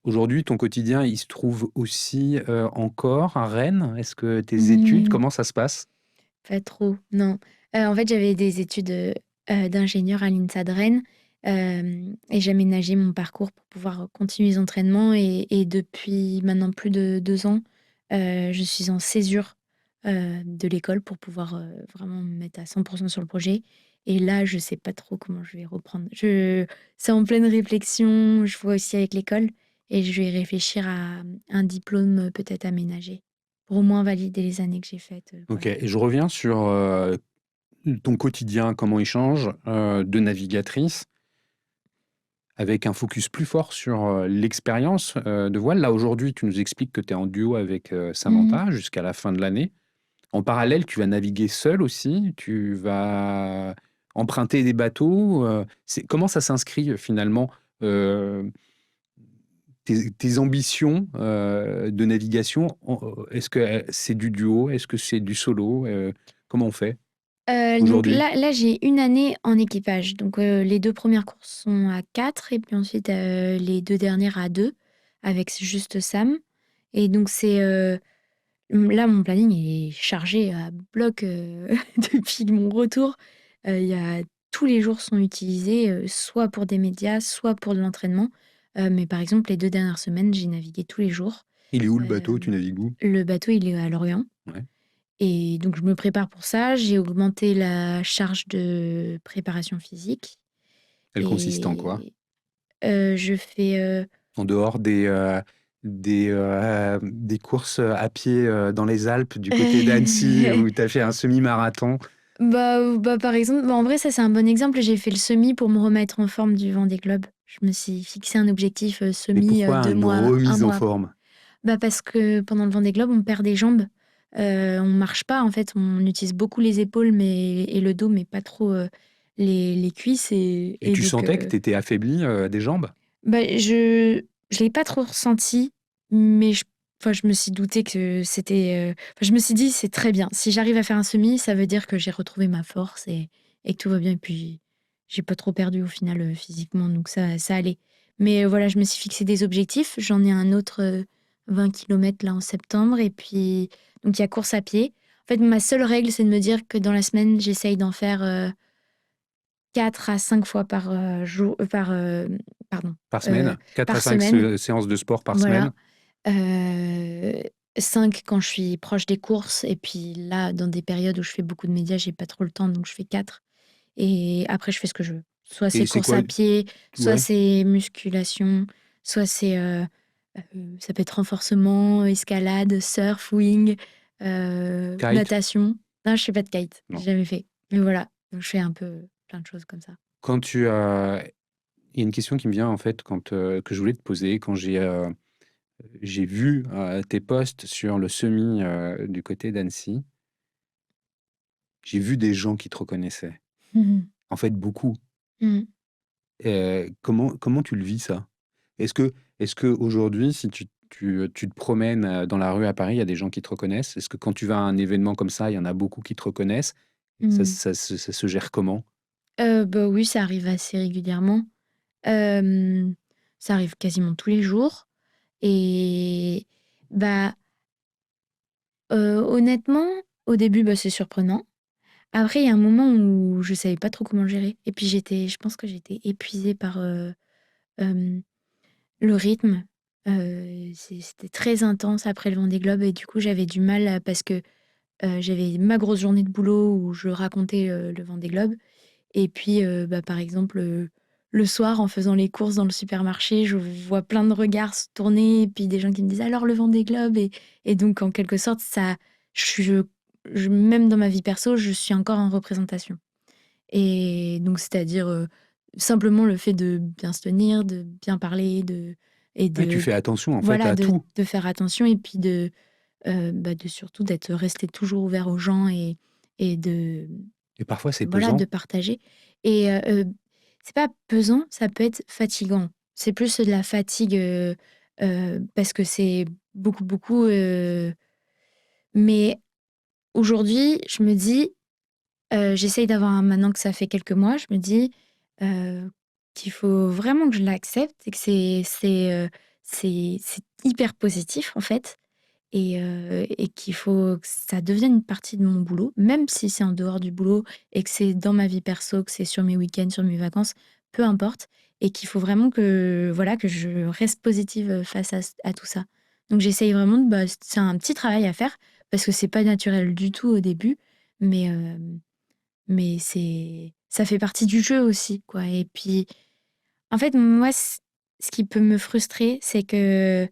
Aujourd'hui, ton quotidien, il se trouve aussi, encore à Rennes? Est-ce que tes études,
Mmh,
comment ça se passe?
pas trop, non. En fait, j'avais des études, d'ingénieur à l'INSA de Rennes, et j'ai aménagé mon parcours pour pouvoir continuer les entraînements, et depuis maintenant plus de 2 ans, je suis en césure, de l'école pour pouvoir, vraiment me mettre à 100 sur le projet, et là, je sais pas trop comment je vais reprendre. Je C'est en pleine réflexion, je vois aussi avec l'école, et je vais réfléchir à, un diplôme, peut-être aménagé, pour au moins valider les années que j'ai faites,
OK,
voilà.
et je reviens sur, ton quotidien, comment il change, de navigatrice, avec un focus plus fort sur, l'expérience, de voile. Là, aujourd'hui, tu nous expliques que tu es en duo avec,
Mmh.
Samantha jusqu'à la fin de l'année. En parallèle, tu vas naviguer seule aussi? Tu vas emprunter des bateaux? Comment ça s'inscrit, finalement, heu, tes ambitions, de navigation est-ce que, c'est du duo? Est-ce que c'est du solo? Comment on fait
Donc
aujourd'hui?
là, j'ai une année en équipage. Donc, les 2 premières courses sont à 4, et puis ensuite, les 2 dernières à 2, avec juste Sam, et donc là, mon planning est chargé à bloc, depuis mon retour. Il y a Tous les jours sont utilisés, soit pour des médias, soit pour de l'entraînement. Mais par exemple, les 2 dernières semaines, j'ai navigué tous les jours.
Il est où le bateau? Tu
Hem,
navigues où?
le bateau, il est à Lorient.
Ouais.
Et donc je me prépare pour ça. J'ai augmenté la charge de préparation physique,
Elle consiste en quoi?
et je fais,
En dehors des courses, à pied, dans les Alpes, du côté d'Annecy, où tu as fait un semi-marathon.
bah, par exemple, bah, en vrai, ça, c'est un bon exemple. J'ai fait le semi pour me remettre en forme du Vendée Globe. Je me suis fixé un objectif,
Mais
semi,
pourquoi
2
une
mois, un
remise en
mois après.
forme?
Bah, parce que pendant le Vendée Globe, on perd des jambes, on marche pas, en fait, on utilise beaucoup les épaules, mais et le dos, mais pas trop, les cuisses,
Et
et
tu
donc
sentais que tu étais affaiblie, des jambes?
bah, je l'ai pas trop ressenti, mais je me suis doutée que c'était, je me suis dit: «C'est très bien. Si j'arrive à faire un semi, ça veut dire que j'ai retrouvé ma force, et que tout va bien», et puis j'ai pas trop perdu au final, physiquement, donc ça allait. Mais voilà, je me suis fixé des objectifs. J'en ai un autre, 20 kilomètres là en septembre, et puis donc il y a course à pied. En fait, ma seule règle, c'est de me dire que dans la semaine, j'essaye d'en faire, 4 à 5 fois par, pardon,
Par
heu,
semaine? 4 à
par
5
semaine,
séances de sport par
voilà.
semaine?
5 quand je suis proche des courses, et puis là, dans des périodes où je fais beaucoup de médias, j'ai pas trop le temps, donc je fais 4, et après je fais ce que je veux. Soit c'est
Et c'est
course
quoi?
à pied, soit
Ouais,
c'est musculation, soit c'est, ça peut être renforcement, escalade, surf, wing,
kite?
natation. Non, je fais pas de kite,
Non.
j'ai jamais fait. Mais voilà, donc je fais un peu plein de choses comme ça.
Quand tu as Il y a une question qui me vient en fait que je voulais te poser quand j'ai vu tes posts sur le semi du côté d'Annecy. J'ai vu des gens qui te reconnaissaient.
Mmh.
En fait, beaucoup.
Mmh.
Comment tu le vis ça? Est-ce que est-ce qu'aujourd'hui, si tu te promènes dans la rue à Paris, il y a des gens qui te reconnaissent? Est-ce que quand tu vas à un événement comme ça, il y en a beaucoup qui te reconnaissent?
Mmh.
Ça se gère comment?
Bah, oui, ça arrive assez régulièrement. Hem, Ça arrive quasiment tous les jours et bah, honnêtement, au début, bah, c'est surprenant. Après, il y a un moment où je savais pas trop comment le gérer et puis je pense que j'étais épuisée par, hem, le rythme. C'était très intense après le Vendée Globe et du coup, j'avais du mal parce que, j'avais ma grosse journée de boulot où je racontais, le Vendée Globe et puis, bah, par exemple, le soir en faisant les courses dans le supermarché, je vois plein de regards se tourner et puis des gens qui me disent: «Alors le Vendée Globe?» Et donc en quelque sorte ça je même dans ma vie perso, je suis encore en représentation et donc c'est-à-dire, simplement le fait de bien se tenir, de bien parler,
Ouais, tu
de
fais attention en fait
voilà,
à tout.
de faire attention et puis bah, de surtout d'être resté toujours ouvert aux gens et de
Et parfois c'est
voilà, de
pesant.
partager et c'est pas pesant, ça peut être fatigant. C'est plus de la fatigue, parce que c'est beaucoup, beaucoup, mais aujourd'hui, je me dis, j'essaye d'avoir maintenant que ça fait quelques mois, je me dis, qu'il faut vraiment que je l'accepte et que c'est hyper positif, en fait et qu'il faut que ça devienne une partie de mon boulot, même si c'est en dehors du boulot et que c'est dans ma vie perso, que c'est sur mes week-ends, sur mes vacances, peu importe et qu'il faut vraiment que, voilà, que je reste positive, face à tout ça. Donc j'essaye vraiment de bah, c'est un petit travail à faire parce que c'est pas naturel du tout au début, mais ça fait partie du jeu aussi, quoi et puis, en fait, moi, ce qui peut me frustrer, c'est que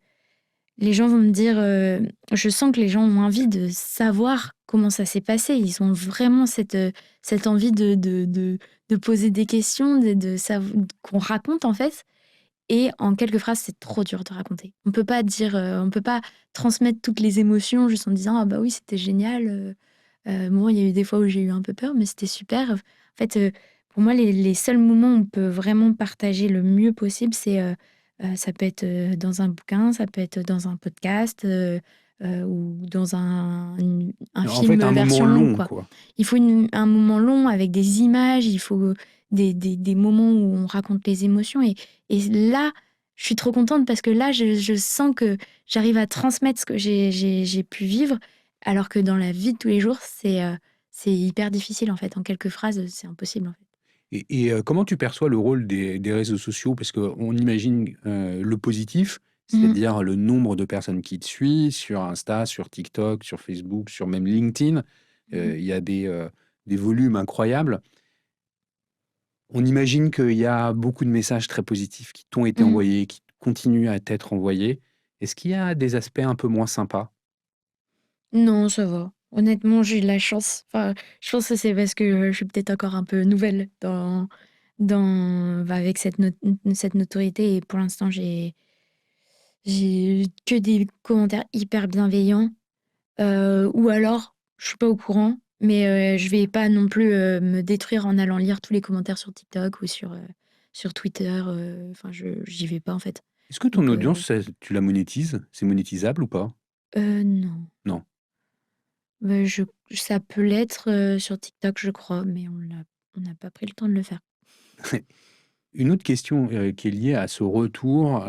les gens vont me dire, je sens que les gens ont envie de savoir comment ça s'est passé. Ils ont vraiment cette envie de poser des questions, de sav qu'on raconte, en fait et en quelques phrases, c'est trop dur de raconter. On peut pas dire, on peut pas transmettre toutes les émotions juste en disant: «Ah bah oui, c'était génial, bon, il y a eu des fois où j'ai eu un peu peur, mais c'était super». En fait, pour moi, les seuls moments où on peut vraiment partager le mieux possible, ça peut être, dans un bouquin, ça peut être dans un podcast, ou dans un
En fait,
film
un moment
version longue,
long,
quoi.
quoi.
Il faut un moment long avec des images, il faut des moments où on raconte les émotions et là, je suis trop contente parce que là, je sens que j'arrive à transmettre ce que j'ai pu vivre alors que dans la vie de tous les jours, c'est hyper difficile, en fait. En quelques phrases, c'est impossible, en fait.
Comment tu perçois le rôle des réseaux sociaux? Parce qu'on imagine, le positif,
Mmh.
c'est-à-dire le nombre de personnes qui te suivent sur Insta, sur TikTok, sur Facebook, sur même LinkedIn.
Mmh.
Il y a des volumes incroyables. On imagine qu'il y a beaucoup de messages très positifs qui t'ont été
Mmh.
envoyés, qui continuent à t'être envoyés. Est-ce qu'il y a des aspects un peu moins sympas?
Non, ça va. Honnêtement, j'ai de la chance. Enfin, je pense que c'est parce que, je suis peut-être encore un peu nouvelle avec cette notoriété et pour l'instant, j'ai que des commentaires hyper bienveillants. Ou alors, je suis pas au courant, mais je vais pas non plus, me détruire en allant lire tous les commentaires sur TikTok ou sur Twitter, enfin j'y vais pas en fait.
Est-ce que ton
Donc
audience, tu la monétises? C'est monétisable ou pas?
non.
Non.
Bah, ça peut l'être, sur TikTok je crois, mais on n'a pas pris le temps de le faire.
Une autre question, qui est liée à ce retour,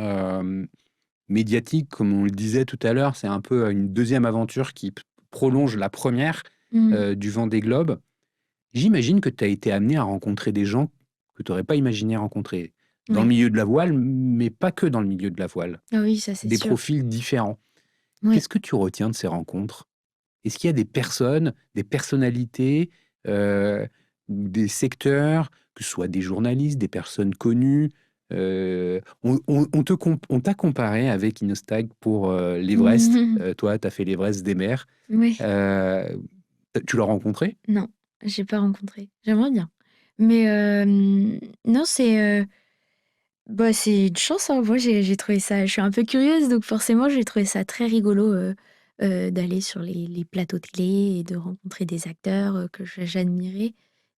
médiatique, comme on le disait tout à l'heure, c'est un peu, une deuxième aventure qui prolonge la première
Mmh.
du Vendée Globe. J'imagine que tu as été amené à rencontrer des gens que tu aurais pas imaginé rencontrer. Dans le
Oui.
milieu de la voile, mais pas que dans le milieu de la voile.
Ah oui, ça c'est
Des
sûr.
profils différents.
Oui.
Qu'est-ce que tu retiens de ces rencontres? Est-ce qu'il y a des personnes, des personnalités, heu, ou des secteurs, que ce soit des journalistes, des personnes connues, on t'a comparé avec Inostag pour, l'Everest. Toi, tu as fait l'Everest des mers.
Oui.
Heu, tu l'as rencontré?
Non, j'ai pas rencontré. J'aimerais bien. Mais non, Bah, c'est une chance, hein. Moi, j'ai trouvé ça je suis un peu curieuse, donc forcément, j'ai trouvé ça très rigolo, d'aller sur les plateaux télé et de rencontrer des acteurs, que j'admirais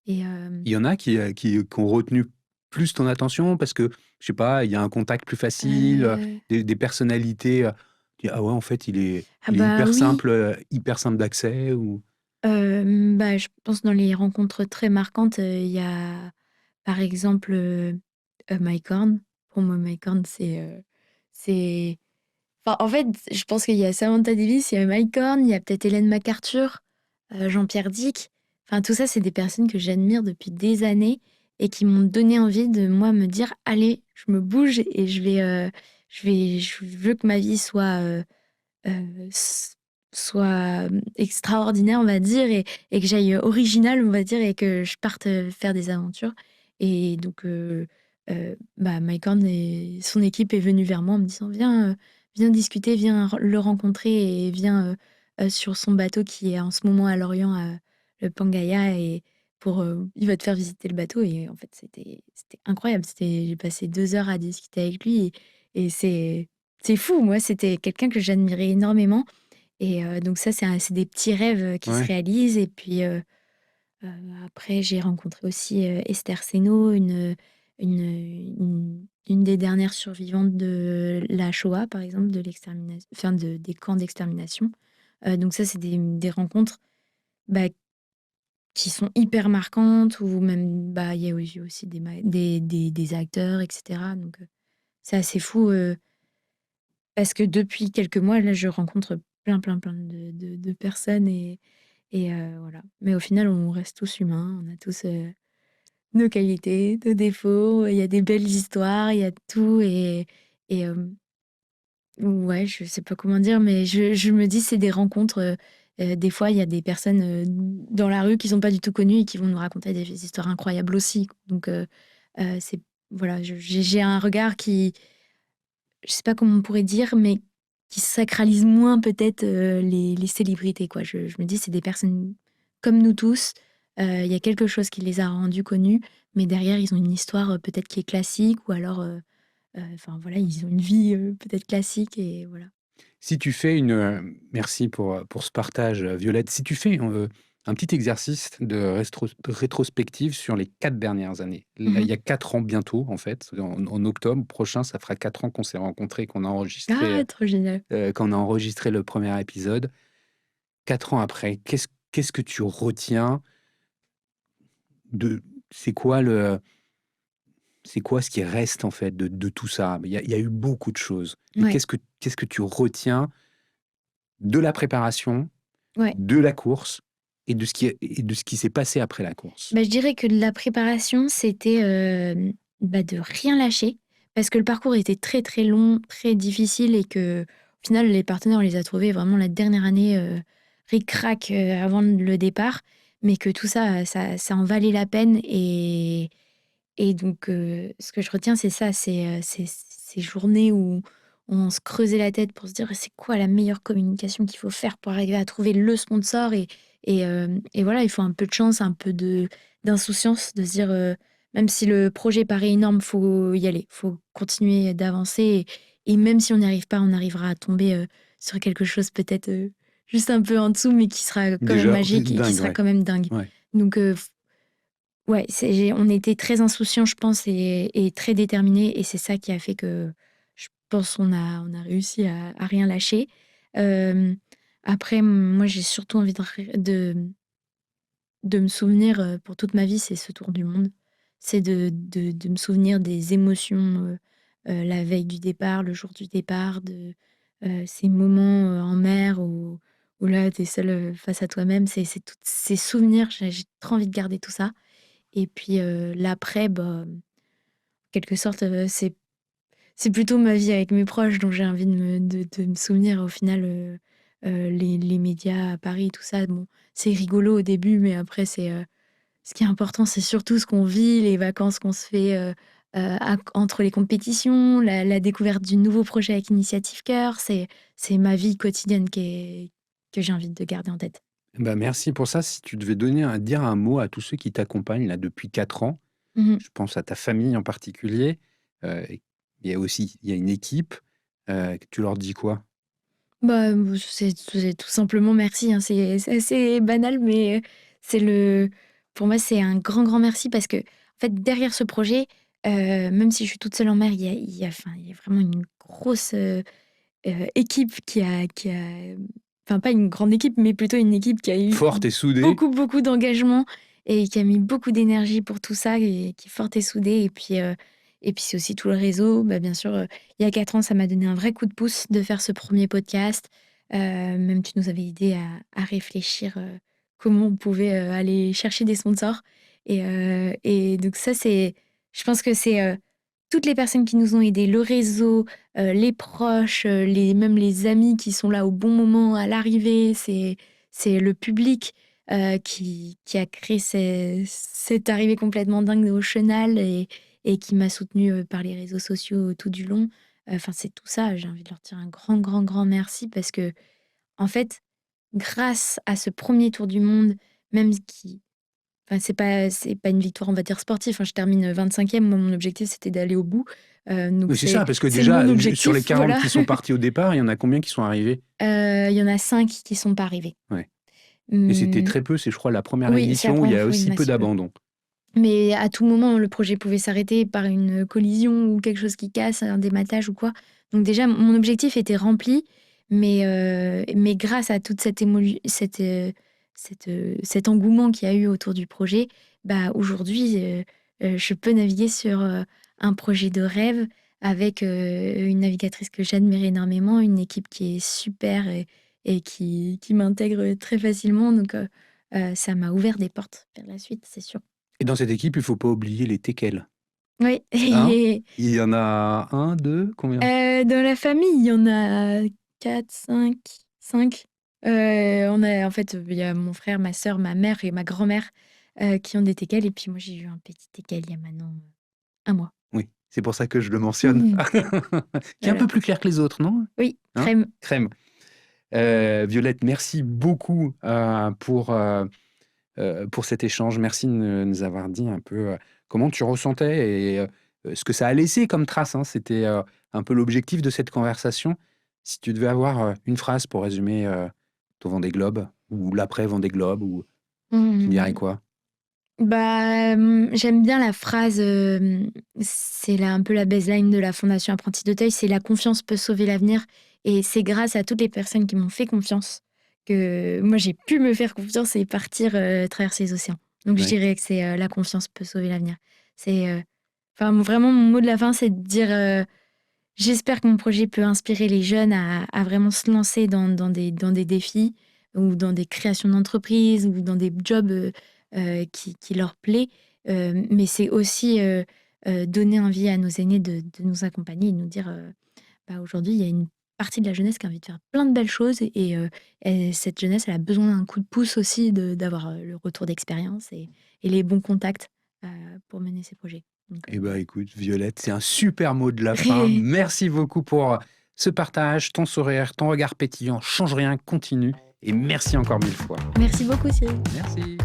et
Il y en a qui ont retenu plus ton attention parce que, je sais pas, il y a un contact plus facile,
heu,
des personnalités, tu dis: «Ah ouais, en fait,
ah
il est
bah, oui,
hyper simple d'accès» ou
bah, je pense dans les rencontres très marquantes, il y a, par exemple, Mike Horn. Pour moi, Mike Horn, c'est enfin, en fait, je pense qu'il y a Samantha Davis, il y a Mike Horn, il y a peut-être Ellen MacArthur, Jean-Pierre Dick. Enfin, tout ça, c'est des personnes que j'admire depuis des années et qui m'ont donné envie de, moi, me dire: «Allez, je me bouge et je veux que ma vie s soit, extraordinaire, on va dire et que j'aille, originale, on va dire et que je parte, faire des aventures» et donc bah, Mike Horn et son équipe est venue vers moi en me disant: viens discuter, viens le rencontrer et viens, sur son bateau qui est en ce moment à Lorient, le Pangaea et il va te faire visiter le bateau» et en fait, c'était incroyable. J'ai passé 2 heures à discuter avec lui et c'est fou. Moi, c'était quelqu'un que j'admirais énormément et donc ça, c'est des petits rêves, qui se
ouais.
réalisent et puis, heu, après j'ai rencontré aussi, Esther Seno, une des dernières survivantes de la Shoah, par exemple, de l'extermination enfin des camps d'extermination. Donc ça, c'est des rencontres, bah, qui sont hyper marquantes ou même, bah, il y a eu aussi des acteurs et cetera donc c'est assez fou, parce que depuis quelques mois, là, je rencontre plein de personnes et voilà. Mais au final, on reste tous humains, on a tous, nos qualités, nos défauts, il y a des belles histoires, il y a tout et ouais, je sais pas comment dire, mais je me dis c'est des rencontres, des fois, il y a des personnes, dans la rue qui sont pas du tout connues et qui vont nous raconter des histoires incroyables aussi. Donc c'est voilà, j'ai un regard qui je sais pas comment on pourrait dire, mais qui sacralise moins peut-être, les célébrités, quoi. Je me dis: «C'est des personnes comme nous tous». Il y a quelque chose qui les a rendus connus, mais derrière, ils ont une histoire, peut-être qui est classique ou alors, enfin voilà, ils ont une vie, peut-être classique et voilà.
Si tu fais merci pour ce partage, Violette. Si tu fais, un petit exercice de rétrospective sur les 4 dernières années.
Mmh
Là, il
mh.
y a 4 ans bientôt, en fait, en octobre prochain, ça fera 4 ans qu'on s'est rencontrés,
Ah! Trop génial.
qu'on a enregistré le premier épisode. 4 ans après, qu'est-ce que tu retiens de c'est quoi le c'est quoi ce qui reste, en fait, de tout ça? Il y a eu beaucoup de choses, mais
Ouais,
qu'est-ce que tu retiens de la préparation,
ouais.
de la course et de ce qui s'est passé après la course?
Bah, je dirais que de la préparation, c'était, bah, de rien lâcher parce que le parcours était très, très long, très difficile et qu'au final, les partenaires, on les a trouvés vraiment la dernière année, ric-rac, avant le départ, mais que tout ça, ça en valait la peine et donc ce que je retiens, c'est ça, c'est ces journées où on se creusait la tête pour se dire: «C'est quoi la meilleure communication qu'il faut faire pour arriver à trouver le sponsor?» et voilà, il faut un peu de chance, un peu d'insouciance, de se dire, même si le projet paraît énorme, faut y aller, faut continuer d'avancer et même si on n'y arrive pas, on arrivera à tomber, sur quelque chose peut-être, juste un peu en dessous, mais qui sera quand même
Déjà,
magique et qui
dingue,
sera
ouais,
quand même dingue.
ouais.
Donc ouais, on était très insouciants, je pense et très déterminés et c'est ça qui a fait que je pense on a réussi à rien lâcher. Hem, après, moi, j'ai surtout envie de me souvenir, pour toute ma vie, c'est ce tour du monde. C'est de me souvenir des émotions, la veille du départ, le jour du départ, ces moments, en mer où là, tu es seul, face à toi-même. C'est tous ces souvenirs, j'ai trop envie de garder tout ça et puis, l'après, bah, en quelque sorte, c'est plutôt ma vie avec mes proches dont j'ai envie de me souvenir. Au final, les médias à Paris, tout ça, bon, c'est rigolo au début, mais après ce qui est important, c'est surtout ce qu'on vit, les vacances qu'on se fait, entre les compétitions, la découverte du nouveau projet avec Initiative Cœur. C'est ma vie quotidienne que j'ai envie de garder en tête.
Bah, merci pour ça. Si tu devais dire un mot à tous ceux qui t'accompagnent là depuis 4 ans,
Mmh mh.
je pense à ta famille en particulier, euh, il y a une équipe. Tu leur dis quoi?
Bah, c'est tout simplement merci, hein. C'est assez banal, mais c'est le pour moi, c'est un grand, grand merci parce que en fait, derrière ce projet, même si je suis toute seule en mer, il y a vraiment une grosse, équipe qui a enfin, pas une grande équipe, mais plutôt une équipe qui a eu
Forte et soudée?
beaucoup, beaucoup d'engagement et qui a mis beaucoup d'énergie pour tout ça et qui est forte et soudée et puis c'est aussi tout le réseau. Bah, bien sûr, il y a 4 ans, ça m'a donné un vrai coup de pouce de faire ce premier podcast. Même tu nous avais aidés à réfléchir, comment on pouvait, aller chercher des sponsors et donc ça, c'est je pense que c'est, toutes les personnes qui nous ont aidés, le réseau, les proches, même les amis qui sont là au bon moment à l'arrivée, c'est le public, qui a créé cette arrivée complètement dingue au Chenal et qui m'a soutenue, par les réseaux sociaux tout du long. Enfin, c'est tout ça, j'ai envie de leur dire un grand, grand, grand merci parce que en fait, grâce à ce premier tour du monde, même qui enfin, c'est pas une victoire, on va dire, sportive. Enfin, je termine 25e. Moi, mon objectif, c'était d'aller au bout. Donc
Oui, c'est ça, parce que
c'est
déjà,
mon
sur les
objectif,
40
voilà.
qui sont partis au départ, il y en a combien qui sont arrivés?
Il y en a 5 qui sont pas arrivés.
Ouais. Et c'était
Mmh,
très peu, c'est je crois la première
oui, c'est la
édition où il y
première
a
fois, il y
aussi
en a
peu
si peu.
d'abandon.
Mais à tout moment, le projet pouvait s'arrêter par une collision ou quelque chose qui casse, un dématage ou quoi. Donc déjà, mon objectif était rempli, mais grâce à toute cet engouement qu'il y a eu autour du projet, bah, aujourd'hui, je peux naviguer sur, un projet de rêve avec, une navigatrice que j'admire énormément, une équipe qui est super et qui m'intègre très facilement. Donc ça m'a ouvert des portes vers la suite, c'est sûr.
Et dans cette équipe, il faut pas oublier les teckels.
Oui,
Hein?
et
Il y en a un, deux, combien?
dans la famille, il y en a 4, 5, 5. On a en fait, il y a mon frère, ma sœur, ma mère et ma grand-mère, qui ont des teckels et puis moi, j'ai eu un petit teckel il y a maintenant, 1 mois.
Oui, c'est pour ça que je le mentionne.
Mmh.
Qui est un
Voilà.
peu plus clair que les autres, non?
Oui,
Hein?
crème.
Crème. Violette, merci beaucoup pour cet échange. Merci de nous avoir dit un peu comment tu ressentais et ce que ça a laissé comme trace, hein. C'était un peu l'objectif de cette conversation. Si tu devais avoir une phrase pour résumer ton Vendée Globe ou l'après Vendée Globe, ou tu dirais
Mmh.
quoi?
Bah, j'aime bien la phrase, c'est là un peu la baseline de la Fondation Apprentis d'Auteuil, c'est: «La confiance peut sauver l'avenir» et c'est grâce à toutes les personnes qui m'ont fait confiance que moi j'ai pu me faire confiance et partir, traverser les océans. Donc je
Oui.
dirais que c'est, «La confiance peut sauver l'avenir». C'est, enfin vraiment mon mot de la fin, c'est de dire, j'espère que mon projet peut inspirer les jeunes à vraiment se lancer dans des défis ou dans des créations d'entreprises ou dans des jobs, qui leur plaît. Mais c'est aussi, donner envie à nos aînés de nous accompagner et de nous dire, bah, aujourd'hui, il y a une partie de la jeunesse qui a envie de faire plein de belles choses et cette jeunesse, elle a besoin d'un coup de pouce aussi d'avoir, le retour d'expérience et les bons contacts, pour mener ses projets. Donc,
Eh ben,
voilà.
écoute, Violette, c'est un super mot de la fin. Merci beaucoup pour ce partage, ton sourire, ton regard pétillant. Change rien, continue. Et merci encore 1000 fois.
Merci beaucoup Cyril.
Merci.